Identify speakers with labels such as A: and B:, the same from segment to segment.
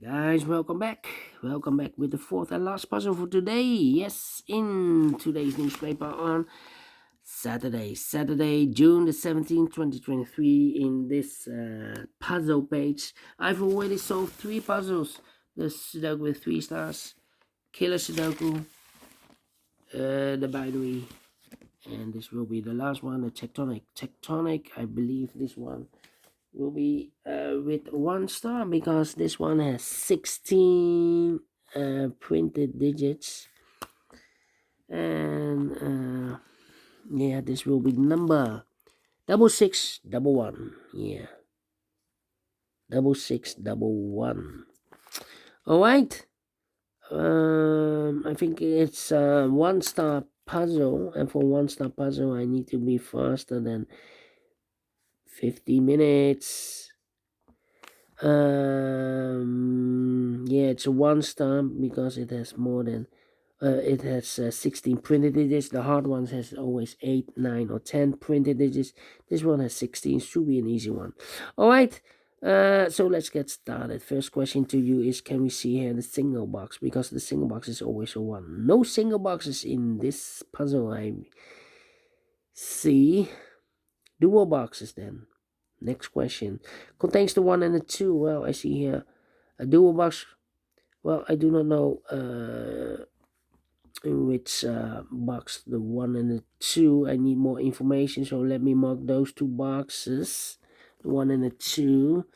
A: Guys, welcome back. Welcome back with the fourth and last puzzle for today. Yes, in today's newspaper on Saturday, June the 17th, 2023. In this puzzle page, I've already solved three puzzles. The Sudoku with 3 stars, Killer Sudoku, the binary, and this will be the last one, the Tectonic. I believe this one will be with 1 star because this one has 16 printed digits, and yeah, this will be number 6611. Yeah, 6611. All right. I think it's a 1 star puzzle, and for 1 star puzzle I need to be faster than 50 minutes. Yeah, it's a 1 star because it has more than it has 16 printed digits. The hard ones has always 8, 9, or 10 printed digits. This one has 16. Should be an easy one. All right. So let's get started. First question to you is: can we see here the single box? Because the single box is always a 1. No single boxes in this puzzle. I see dual boxes then. Next question. Contains the 1 and the 2. Well, I see here a dual box. Well, I do not know in which box the 1 and the 2. I need more information, so let me mark those 2 boxes. The 1 and the 2.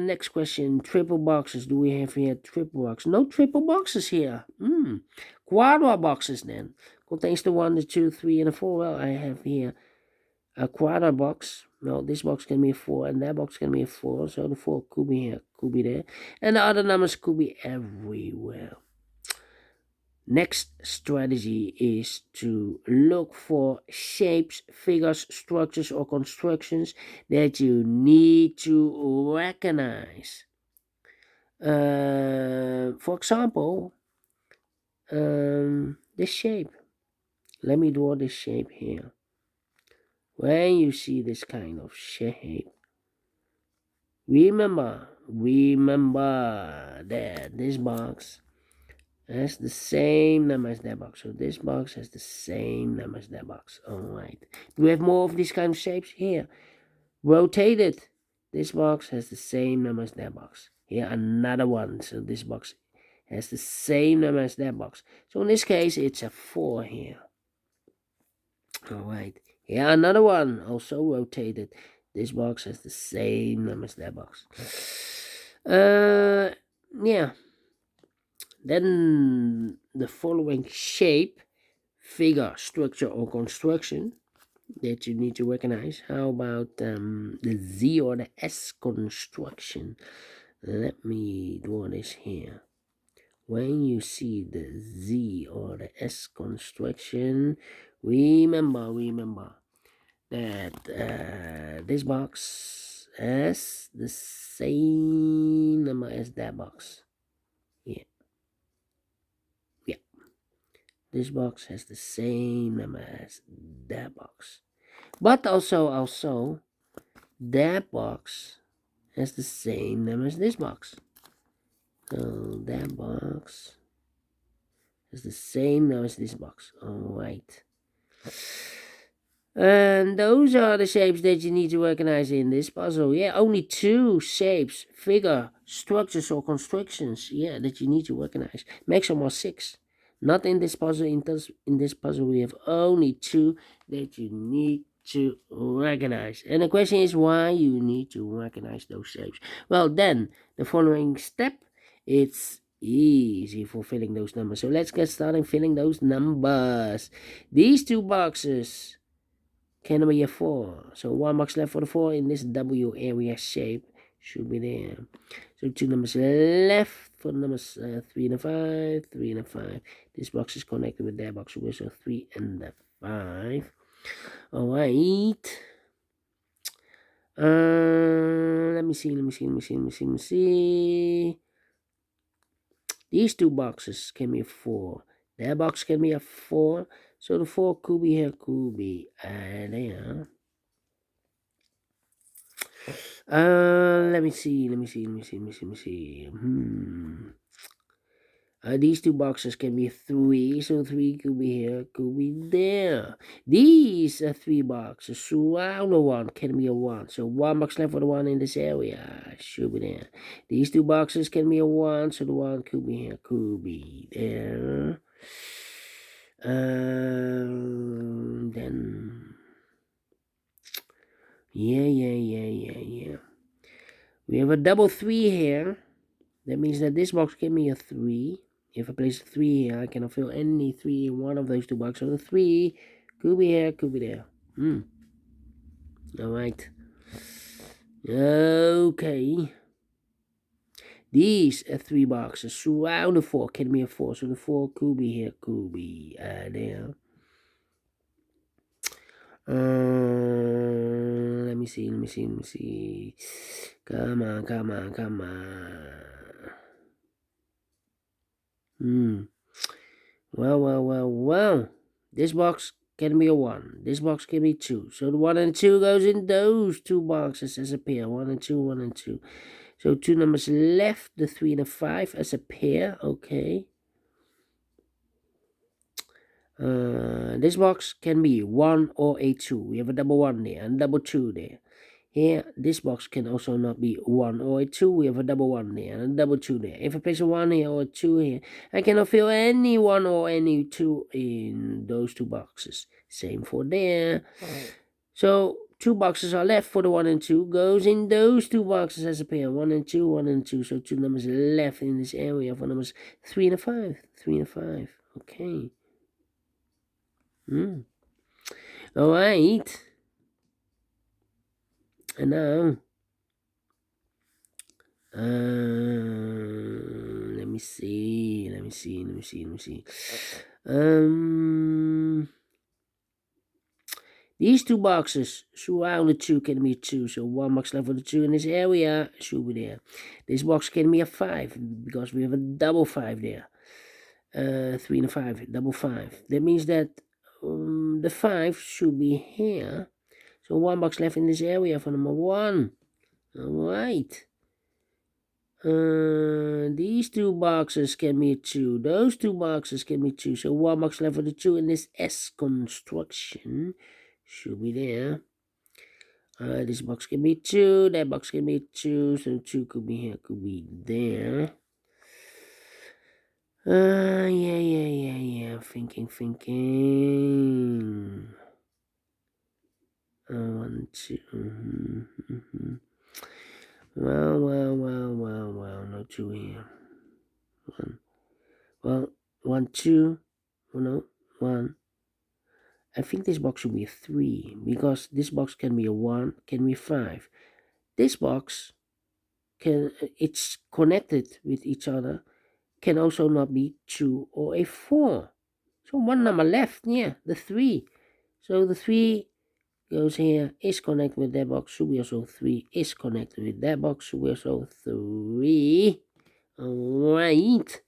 A: Next question. Triple boxes. Do we have here triple box? No triple boxes here. Quadra boxes then. Contains the 1, the 2, 3, and the 4. Well, I have here a quadra box. Well, this box can be a 4 and that box can be a 4. So the 4 could be here, could be there. And the other numbers could be everywhere. Next strategy is to look for shapes, figures, structures, or constructions that you need to recognize. For example, this shape. Let me draw this shape here. When you see this kind of shape, remember that this box has the same number as that box. So this box has the same number as that box. Alright. Do we have more of these kind of shapes? Here. Rotated. This box has the same number as that box. Here another one. So this box has the same number as that box. So in this case it's a 4 here. Alright. Here another one. Also rotated. This box has the same number as that box. Yeah. Then the following shape, figure, structure, or construction that you need to recognize. How about the Z or the S construction? Let me draw this here. When you see the Z or the S construction, remember that this box has the same number as that box. This box has the same number as that box. But also, that box has the same number as this box. So that box has the same number as this box. Alright. And those are the shapes that you need to recognize in this puzzle. Yeah, only 2 shapes, figure, structures, or constructions, yeah, that you need to recognize. Maximum was 6. Not in this puzzle. In this puzzle, we have only 2 that you need to recognize. And the question is why you need to recognize those shapes. Well, then, the following step, it's easy for filling those numbers. So let's get started filling those numbers. These 2 boxes can be a 4. So 1 box left for the 4 in this W area shape should be there. So 2 numbers left for the numbers 3 and a 5, 3 and a 5. This box is connected with that box, so 3 and a 5. Alright. Let me see. These 2 boxes can be a 4. That box can be a 4. So the 4 could be here, could be there. Let me see. These two boxes can be 3, so 3 could be here, could be there. These are 3 boxes, so I know one can be a 1. So 1 box left for the 1 in this area, should be there. These 2 boxes can be a 1, so the 1 could be here, could be there. Then yeah. We have a double 3 here. That means that this box can be a 3. If I place a 3 here, I cannot fill any 3 in one of those 2 boxes. So the 3 could be here, could be there. Alright. Okay. These are 3 boxes. Surround the 4 can be a 4. So the 4 could be here, could be there. Let me see. Come on. Well. This box can be a 1. This box can be 2. So the 1 and 2 goes in those 2 boxes as a pair. 1 and 2, 1 and 2. So 2 numbers left, the 3 and the 5 as a pair. Okay. This box can be 1 or a 2. We have a double 1 there and double 2 there. Here, this box can also not be 1 or a 2. We have a double 1 there and a double 2 there. If I place a 1 here or a 2 here, I cannot fill any 1 or any 2 in those 2 boxes. Same for there. So 2 boxes are left for the 1 and 2. Goes in those 2 boxes as a pair. 1 and 2, 1 and 2. So 2 numbers left in this area for numbers 3 and 5. 3 and 5. Okay. Alright. And now, let me see. These 2 boxes surround the 2 can be 2. So 1 box left for the 2 in this area should be there. This box can be a 5 because we have a double 5 there. 3 and a 5, double 5. That means that the 5 should be here. So 1 box left in this area for number 1. Alright. These 2 boxes can be 2. Those 2 boxes can be 2. So 1 box left for the 2 in this S construction should be there. This box can be 2. That box can be 2. So 2 could be here, could be there. Yeah. Thinking. 1, 2. Well, no 2 here. 1, 2. Oh no, 1. I think this box should be a 3 because this box can be a 1, can be 5. This box it's connected with each other, can also not be 2 or a 4. So 1 number left, yeah, the 3. So the 3 goes here, is connected with that box, should be also 3, is connected with that box, should be also 3. Alright.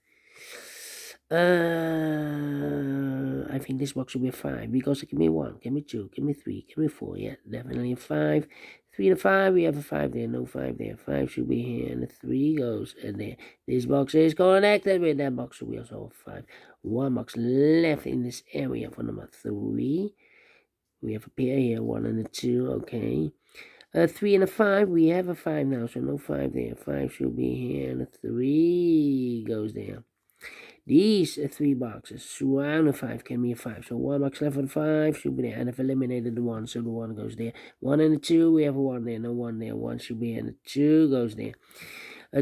A: I think this box should be a 5 because it can be 1, can be 2, can be 3, can be 4. Yeah, definitely a 5. 3 and a 5, we have a 5 there, no 5 there. 5 should be here, and the 3 goes in there. This box is connected with that box, so we also have 5. 1 box left in this area for number 3. We have a pair here, 1 and a 2, okay. 3 and a 5, we have a 5 now, so no 5 there. 5 should be here, and the 3 goes there. These are 3 boxes. Surround the 5 can be a 5. So 1 box left for the 5 should be there. And I've eliminated the 1, so the 1 goes there. 1 and the 2, we have a 1 there. No 1 there. 1 should be, and the 2 goes there.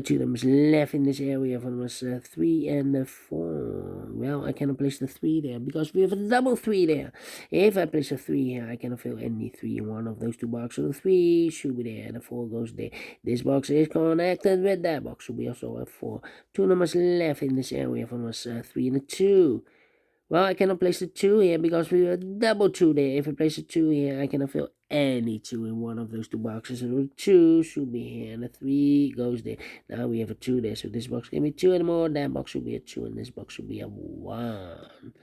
A: 2 numbers left in this area for numbers 3 and 4. Well, I cannot place the 3 there because we have a double 3 there. If I place a 3 here, I cannot fill any 3 in one of those 2 boxes. So the 3 should be there and the 4 goes there. This box is connected with that box, so we also have 4. 2 numbers left in this area for numbers 3 and 2. Well, I cannot place the 2 here because we have a double 2 there. If I place a 2 here, I cannot fill any 2 in one of those 2 boxes. So the 2 should be here, and the 3 goes there. Now we have a 2 there, so this box can be 2 anymore. That box should be a 2, and this box should be a 1.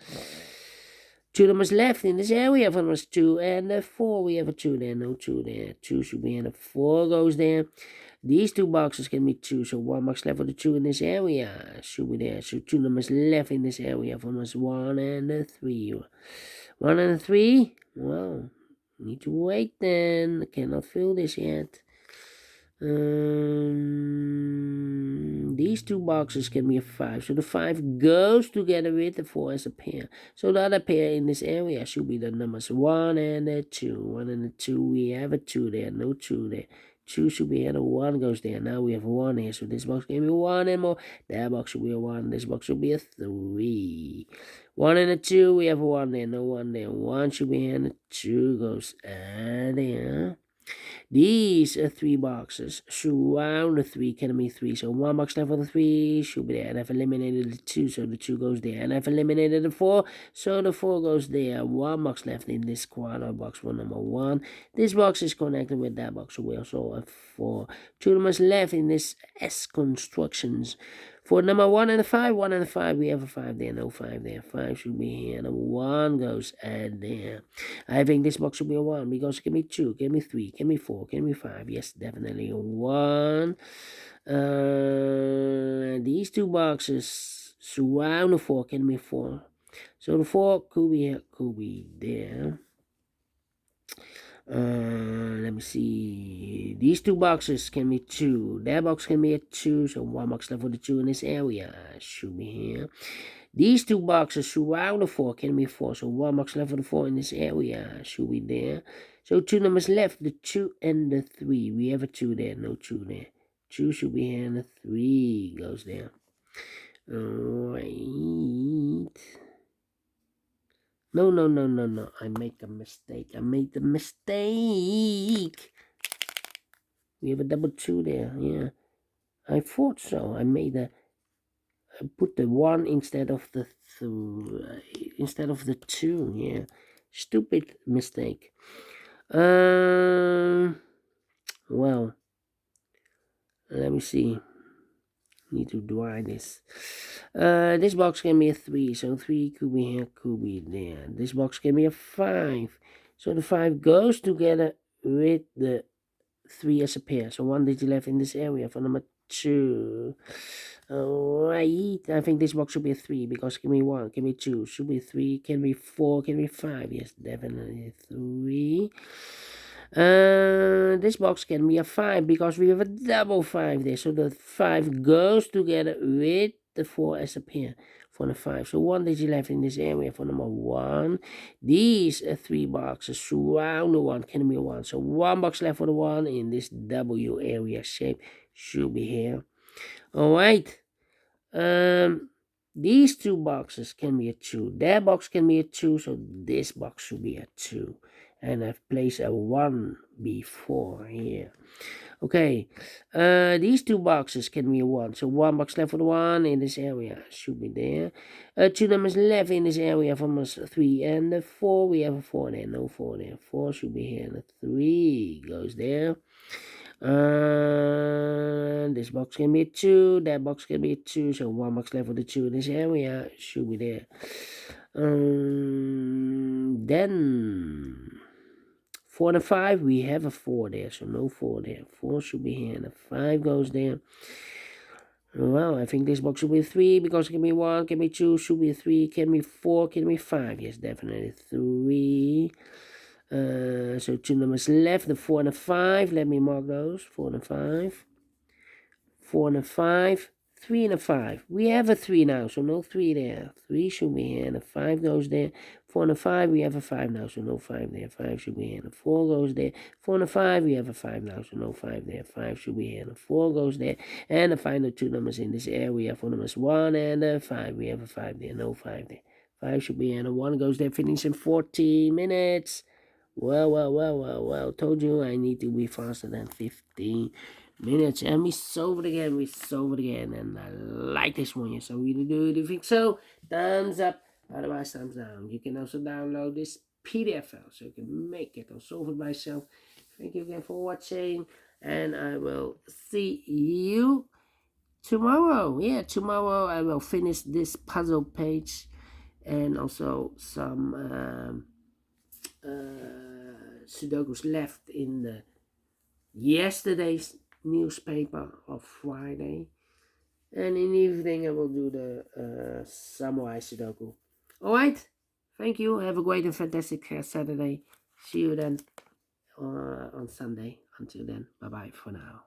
A: Two numbers left in this area for numbers 2 and 4. We have a 2 there, no 2 there. 2 should be in, a 4 goes there. These two boxes can be 2, so 1 box left for the 2 in this area. Should be there. So 2 numbers left in this area for numbers 1 and 3. 1 and 3? Well, need to wait then. I cannot fill this yet. These two boxes can be a 5. So the 5 goes together with the 4 as a pair. So the other pair in this area should be the numbers 1 and 2. 1 and 2, we have a 2 there, no 2 there. 2 should be here, the 1 goes there. Now we have 1 here, so this box can be 1 and more. That box should be a 1, this box should be a 3. 1 and a 2, we have a 1 there, no 1 there. 1 should be here, and the 2 goes there. These 3 boxes surround the 3 can be 3. So 1 box left for the 3 should be there. And I've eliminated the 2, so the 2 goes there. And I've eliminated the 4, so the 4 goes there. 1 box left in this corner box for number 1. This box is connected with that box, so we also have 4. 2 numbers left in this S constructions. For number 1 and 5, 1 and 5, we have a 5 there, no 5 there. 5 should be here, and a 1 goes there. I think this box should be a 1 because it can be 2, can be 3, can be 4, can be 5. Yes, definitely a 1. These two boxes surround the 4 can be 4. So the 4 could be here, could be there. Let me see. These two boxes can be 2. That box can be a 2, so 1 box left for the 2 in this area. Should be here. These two boxes surround the 4 can be 4, so 1 box left for the 4 in this area. Should be there. So 2 numbers left, the 2 and the 3. We have a 2 there, no 2 there. 2 should be here, and the 3 goes there. Alright. No. I make a mistake. We have a double 2 there. Yeah. I thought so. I put the 1 instead of the 2. Yeah. Stupid mistake. Well. Let me see. Need to dry this. This box can be a 3, so 3 could be here, could be there. This box can be a 5, so the 5 goes together with the 3 as a pair. So 1 digit left in this area for number 2. Alright, I think this box should be a 3 because it can be 1, can be 2, should be 3, can be 4, can be 5. Yes, definitely 3. This box can be a 5 because we have a double 5 there. So the 5 goes together with the 4 as a pair for the 5. So 1 digit left in this area for number 1. These 3 boxes surround the 1 can be a 1. So 1 box left for the 1 in this W area shape should be here. Alright. These 2 boxes can be a 2. That box can be a 2. So this box should be a 2. And I've placed a 1 before here. Okay, these 2 boxes can be a 1. So 1 box left for the 1 in this area should be there. 2 numbers left in this area from us 3 and 4. We have a 4 there, no 4 there. 4 should be here, and the 3 goes there. This box can be a 2. That box can be a 2. So 1 box left for the 2 in this area should be there. Then 4 and a 5, we have a 4 there, so no 4 there. 4 should be here, and a 5 goes there. Well, I think this box should be a 3 because it can be 1, can be 2, should be a 3, can be 4, can be 5. Yes, definitely 3. So 2 numbers left, the 4 and a 5. Let me mark those. 4 and a 5. 4 and a 5. 3 and a 5. We have a 3 now, so no 3 there. 3 should be here, and a 5 goes there. 4 and a 5, we have a 5 now, so no 5 there. 5 should be here, and a 4 goes there. 4 and a 5, we have a 5 now, so no 5 there. 5 should be here, and a 4 goes there. And the final 2 numbers in this area for numbers 1 and 5. We have a 5 there, no 5 there. 5 should be here, and a 1 goes there, finishing 40 minutes. Well. Told you I need to be faster than 15 minutes. And we solve it again. And I like this one. Yes, I really do. If you think so, thumbs up. Otherwise, thumbs down. You can also download this PDF file so you can make it or solve it myself. Thank you again for watching. And I will see you tomorrow. Yeah, tomorrow I will finish this puzzle page. and also some Sudokus left in the yesterday's newspaper of Friday. And in the evening I will do the Samurai Sudoku. Alright, thank you. Have a great and fantastic Saturday. See you then on Sunday. Until then, bye bye for now.